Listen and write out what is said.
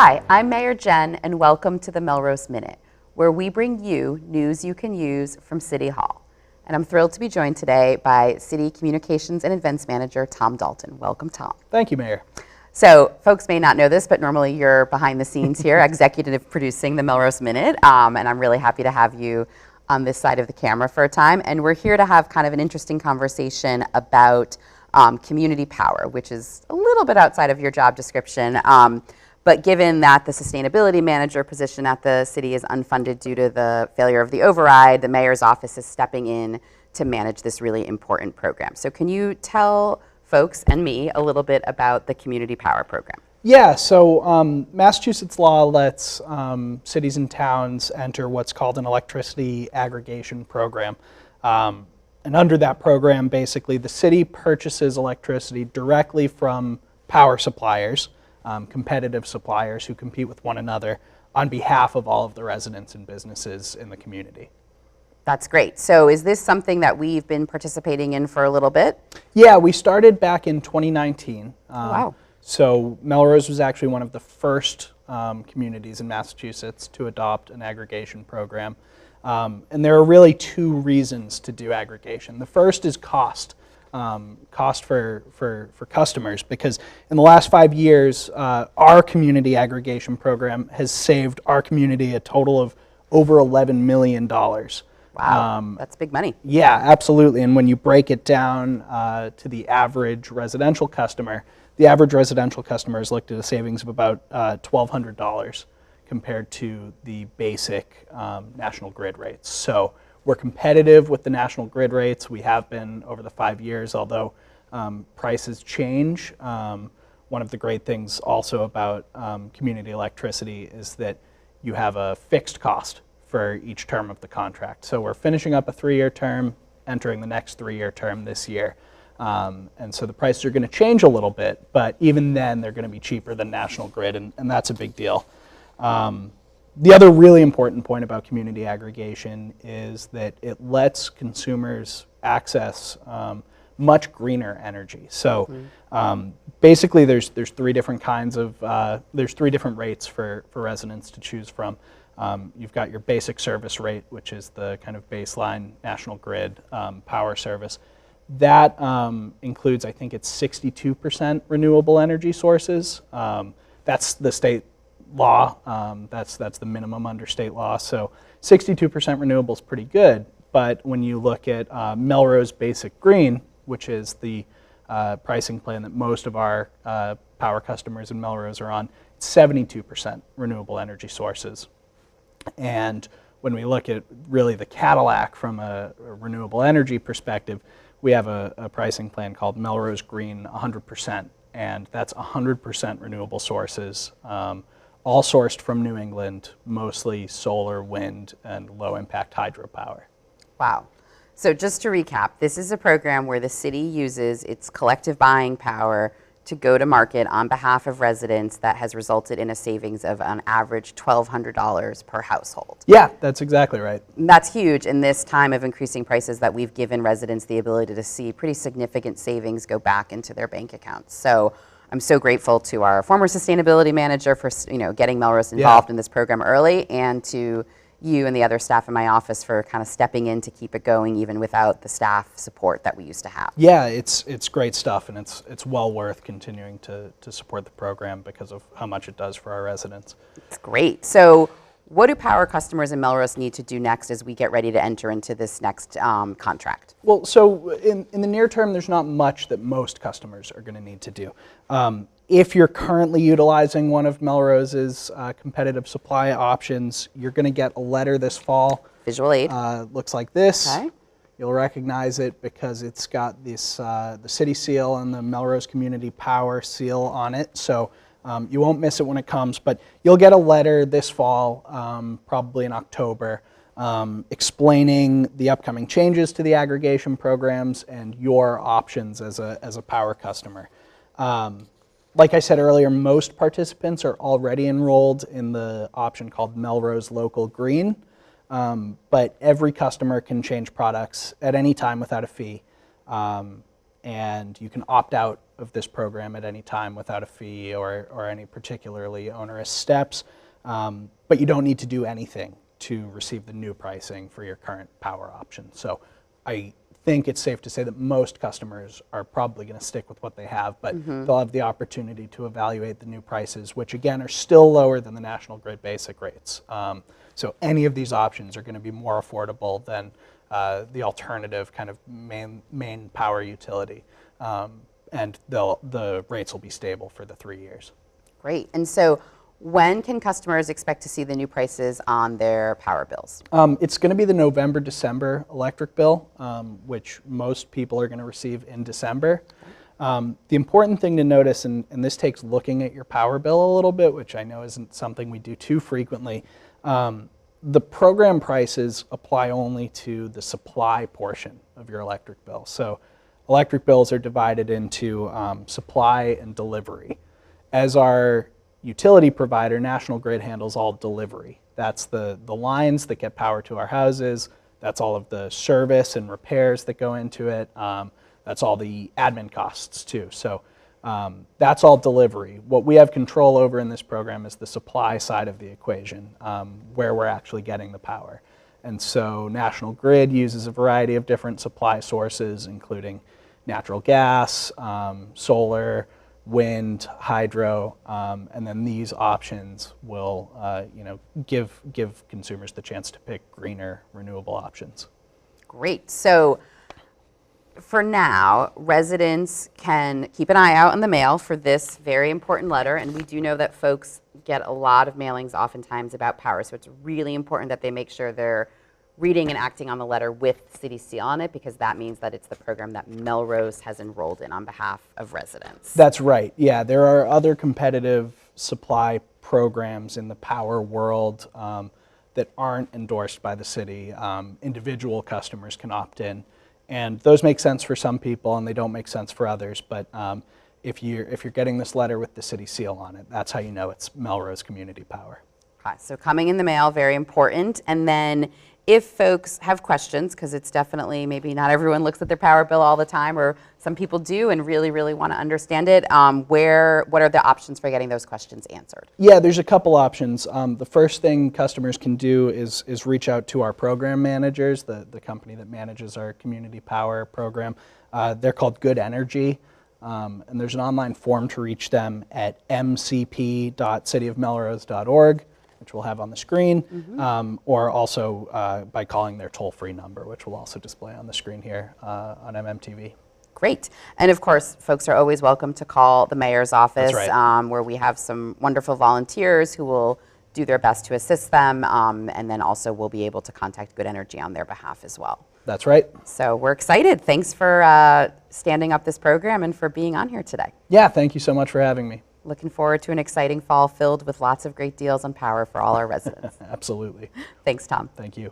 Hi, I'm Mayor Jen, and welcome to the Melrose Minute, where we bring you news you can use from City Hall. And I'm thrilled to be joined today by City Communications and Events Manager Tom Dalton. Welcome, Tom. Thank you, Mayor. So, folks may not know this, but normally you're behind the scenes here, executive producing the Melrose Minute, and I'm really happy to have you on this side of the camera for a time. And we're here to have kind of an interesting conversation about community power, which is a little bit outside of your job description. But given that the sustainability manager position at the city is unfunded due to the failure of the override, the mayor's office is stepping in to manage this really important program. So can you tell folks and me a little bit about the community power program? Yeah, so Massachusetts law lets cities and towns enter what's called an electricity aggregation program. And under that program, basically, the city purchases electricity directly from power suppliers, competitive suppliers who compete with one another on behalf of all of the residents and businesses in the community. That's great. So is this something that we've been participating in for a little bit? Yeah, we started back in 2019. Wow. So Melrose was actually one of the first communities in Massachusetts to adopt an aggregation program. And there are really two reasons to do aggregation. The first is cost. Cost for customers, because in the last 5 years, our community aggregation program has saved our community a total of over $11 million. Wow, that's big money. Yeah, absolutely. And when you break it down to the average residential customer has looked at a savings of about $1,200 compared to the basic national grid rates. So we're competitive with the national grid rates. We have been over the 5 years, although prices change. One of the great things also about community electricity is that you have a fixed cost for each term of the contract. So we're finishing up a 3-year term, entering the next 3-year term this year. And so the prices are going to change a little bit, but even then they're going to be cheaper than national grid, and that's a big deal. The other really important point about community aggregation is that it lets consumers access much greener energy. So basically there's three different kinds of, there's three different rates for residents to choose from. You've got your basic service rate, which is the kind of baseline national grid power service. That includes, I think it's 62% renewable energy sources. That's the state law. That's the minimum under state law. So 62% renewable is pretty good. But when you look at Melrose Basic Green, which is the pricing plan that most of our power customers in Melrose are on, it's 72% renewable energy sources. And when we look at really the Cadillac from a renewable energy perspective, we have a pricing plan called Melrose Green 100%, and that's 100% renewable sources, all sourced from New England, mostly solar, wind, and low-impact hydropower. Wow. So just to recap, this is a program where the city uses its collective buying power to go to market on behalf of residents that has resulted in a savings of an average $1,200 per household. Yeah, that's exactly right. And that's huge in this time of increasing prices, that we've given residents the ability to see pretty significant savings go back into their bank accounts. So I'm so grateful to our former sustainability manager for getting Melrose involved in this program early, and to you and the other staff in my office for kind of stepping in to keep it going even without the staff support that we used to have. Yeah, it's great stuff, and it's well worth continuing to support the program because of how much it does for our residents. It's great. So what do power customers in Melrose need to do next as we get ready to enter into this next contract? Well, so in the near term, there's not much that most customers are going to need to do. If you're currently utilizing one of Melrose's competitive supply options, you're going to get a letter this fall. Visual aid. Looks like this. Okay. You'll recognize it because it's got this the city seal and the Melrose Community Power seal on it. So you won't miss it when it comes, but you'll get a letter this fall, probably in October, explaining the upcoming changes to the aggregation programs and your options as a power customer. Like I said earlier, most participants are already enrolled in the option called Melrose Local Green, but every customer can change products at any time without a fee. and you can opt out of this program at any time without a fee or any particularly onerous steps, but you don't need to do anything to receive the new pricing for your current power option. So I think it's safe to say that most customers are probably going to stick with what they have, but they'll have the opportunity to evaluate the new prices, which again are still lower than the National Grid basic rates. So any of these options are going to be more affordable than the alternative kind of main power utility, and the rates will be stable for the 3 years. Great. And so when can customers expect to see the new prices on their power bills? It's going to be the November-December electric bill, which most people are going to receive in December. The important thing to notice, and this takes looking at your power bill a little bit, which I know isn't something we do too frequently, the program prices apply only to the supply portion of your electric bill. So electric bills are divided into supply and delivery. As our utility provider, National Grid handles all delivery. That's the lines that get power to our houses. That's all of the service and repairs that go into it. That's all the admin costs too. So that's all delivery. What we have control over in this program is the supply side of the equation, where we're actually getting the power. And so National Grid uses a variety of different supply sources, including natural gas, solar, wind, hydro, and then these options will give consumers the chance to pick greener, renewable options. Great. So for now, residents can keep an eye out in the mail for this very important letter, and we do know that folks get a lot of mailings oftentimes about power, so it's really important that they make sure they're reading and acting on the letter with city seal on it, because that means that it's the program that Melrose has enrolled in on behalf of residents. That's right. Yeah, there are other competitive supply programs in the power world that aren't endorsed by the city. Individual customers can opt in, and those make sense for some people and they don't make sense for others. But if you're getting this letter with the city seal on it, that's how you know it's Melrose Community Power. Okay, so coming in the mail, very important. And then if folks have questions, because it's definitely, maybe not everyone looks at their power bill all the time, or some people do and really, really want to understand it, what are the options for getting those questions answered? Yeah, there's a couple options. The first thing customers can do is reach out to our program managers, the company that manages our community power program. They're called Good Energy, and there's an online form to reach them at mcp.cityofmelrose.org, which we'll have on the screen, or also by calling their toll-free number, which will also display on the screen here on MMTV. Great. And of course, folks are always welcome to call the mayor's office, That's right. where we have some wonderful volunteers who will do their best to assist them, and then also we'll be able to contact Good Energy on their behalf as well. That's right. So we're excited. Thanks for standing up this program and for being on here today. Yeah, thank you so much for having me. Looking forward to an exciting fall filled with lots of great deals on power for all our residents. Absolutely. Thanks, Tom. Thank you.